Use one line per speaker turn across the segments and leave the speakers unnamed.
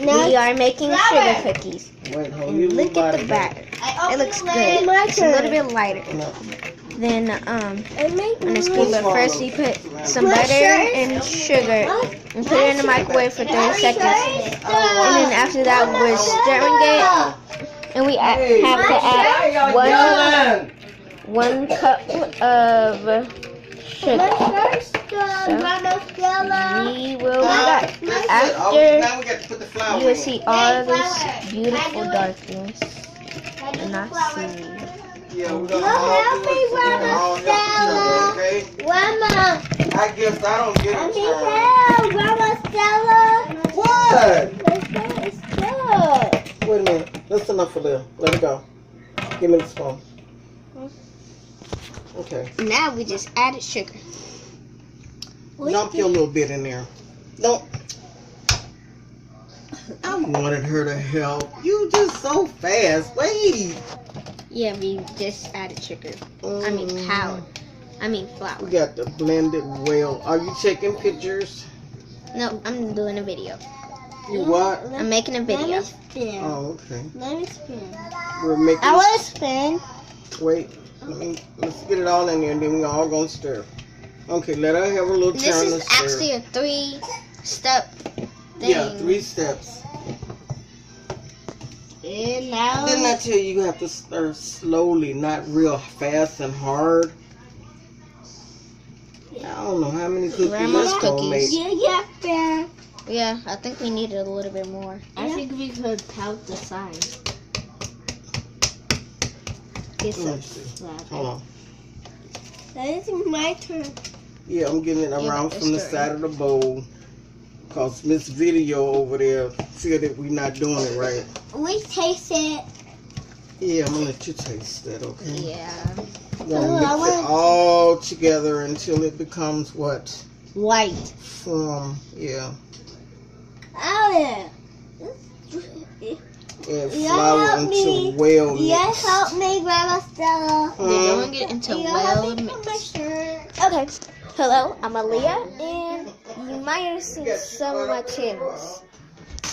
We are making sugar cookies.
Wait, hold
And look at the batter. It looks good. It's a little bit lighter than on a spoon. But first we put some butter and sugar and put it in the microwave for 30 seconds. And then after that we're stirring it. And we have to add 1 cup of sugar. So we will be back after you will see all of this beautiful darkness. And I see.
Yeah, we're gonna help me, Grandma Stella. Okay?
Grandma.
I guess I don't get it.
Help, Grandma Stella.
What?
It's good.
Wait a minute. That's enough for Lil. Let it go. Give me the spoon. Okay.
Now we just added sugar.
Dump your little bit in there. Don't. I wanted her to help. You just so fast. Wait.
Yeah, we just added sugar. I mean flour.
We got to blend it well. Are you taking pictures?
No, I'm doing a video.
You what?
I'm making a video.
Spin.
Oh, okay.
Let me spin.
We're making.
I want to spin.
Wait. Let's get it all in there, and then we're all gonna stir. Okay, let her have a little
This
turn
is
to stir.
actually a 3-step thing.
Yeah, 3 steps.
And now.
Didn't I tell you have to stir slowly, not real fast and hard? I don't know how many cookies
Grandma's
that's gonna
cookies.
make.
Yeah.
Yeah, I think we needed a little bit more.
I think we could count the size.
Get
Let me
some.
see. Hold on.
That is my turn.
Yeah, I'm getting it around
but
from the
stir it.
side of the bowl. Cause Miss Video over there feel that we're not doing it right.
We taste it.
Yeah, I'm gonna let you taste that, okay?
Yeah.
We're gonna mix it all together until it becomes what?
White.
Form, yeah.
Oh,
And
Yeah,
flour
help
into
me.
well
yes,
mixed.
help me, Grandma Stella.
They're doing it into well
Put my
mixed.
shirt.
Okay. Hello, I'm Aaliyah, and you might have seen some of my channels.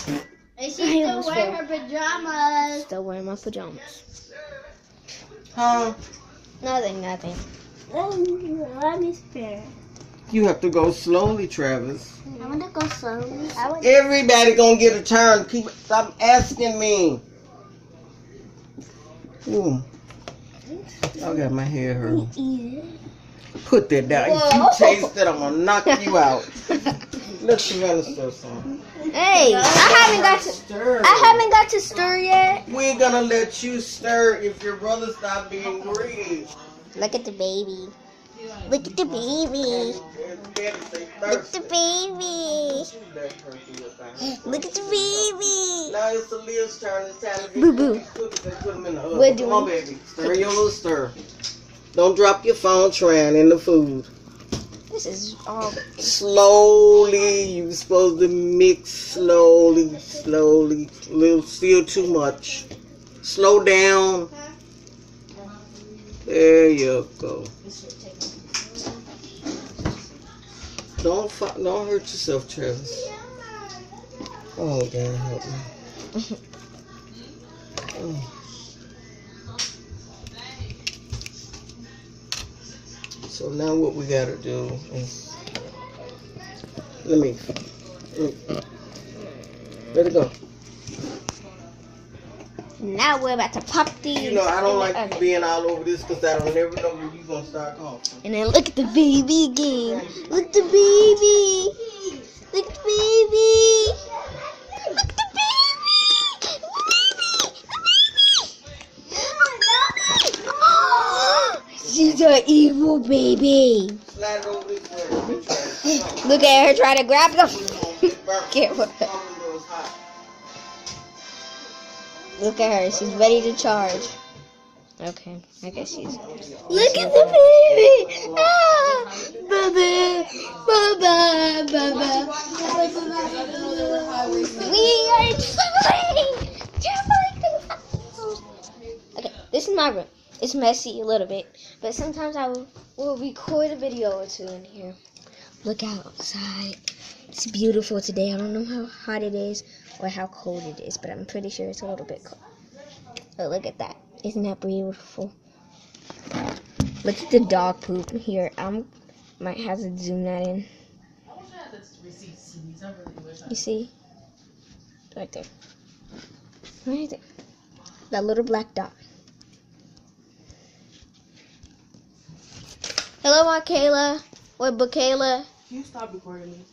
And she's
I
still
almost
wearing
fell.
her pajamas.
Still wearing my pajamas.
Huh?
Nothing.
Let me spin.
You have to go slowly, Travis.
I want to go slowly.
Everybody gonna get a turn. Stop asking me. Ooh. I got my hair hurt. Put that down. If you taste it, I'm gonna knock you out. Let's stir some.
Hey, I haven't got to stir yet.
We're gonna let you stir if your brother's not being greedy.
Look at the baby. Look at the baby. Look at the baby. Look at the baby.
Now it's Aaliyah's turn. It's time to get
Boo boo.
these cookies and put them in the oven.
We're
Come on,
doing
baby. Stir your little stir. Don't drop your phone trying in the food.
This is all.
Slowly. You're supposed to mix slowly. Little still too much. Slow down. There you go. Don't hurt yourself, Travis. Oh, God, help me. Oh. So now what we gotta do is let it go.
Now we're about to pop these.
You know, I don't
in the
like
oven.
you being all over this because I don't never know when you're gonna start coughing.
And then look at the baby again. Look at the baby. Look at the baby. Look at the baby. She's an evil baby.
Slide it over this way.
Look at her trying to grab the. Get what? Look at her. She's ready to charge. Okay, I guess she's. Look at the baby. Ah, baby, We are trying. Okay, this is my room. It's messy a little bit, but sometimes I will record a video or two in here. Look outside. It's beautiful today. I don't know how hot it is or how cold it is, but I'm pretty sure it's a little bit cold. Oh, look at that. Isn't that beautiful? Look at the dog poop here. Might have to zoom that in. You see? Right there. Right there. That little black dot. Hello, Michaela. What, Michaela?
Can you stop recording me?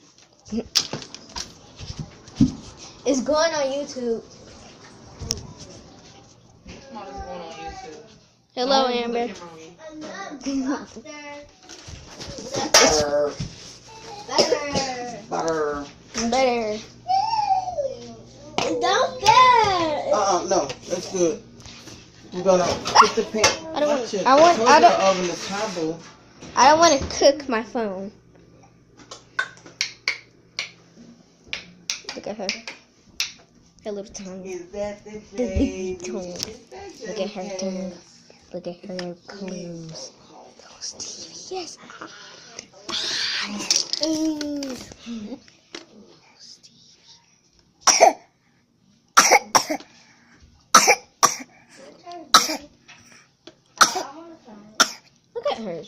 It's going on YouTube. Hello, Amber.
Butter.
Better.
No, that's good. We're gonna put the pan.
I don't want to cook my phone. Look at her. Her little tongue.
Is that the
big tongue. Look at her tongue. Look at her clothes. Those teeth. Yes. Look at her.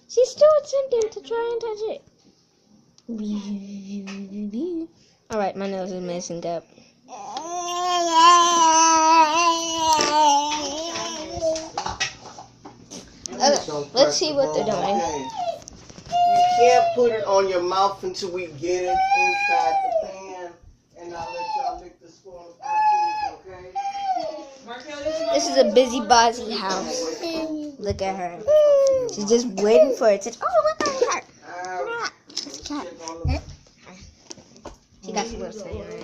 She's still attempting to try and touch it. Alright, my nose is messing up. Let's see what they're doing.
You can't put it on your mouth until we get it inside the pan, and I'll let y'all lick the spoon afterwards, okay?
This is a busybody house. Look at her. She's just waiting for it to. Oh, look at her. That's a cat. She got some lips in her.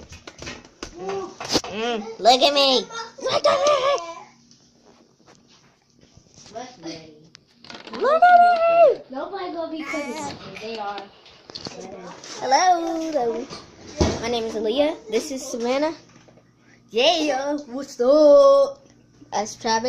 Look at me. Look at me. Look at me.
Nobody gonna be cooking. They are.
Hello. My name is Aaliyah. This is Savannah. Yeah. What's up? That's Travis.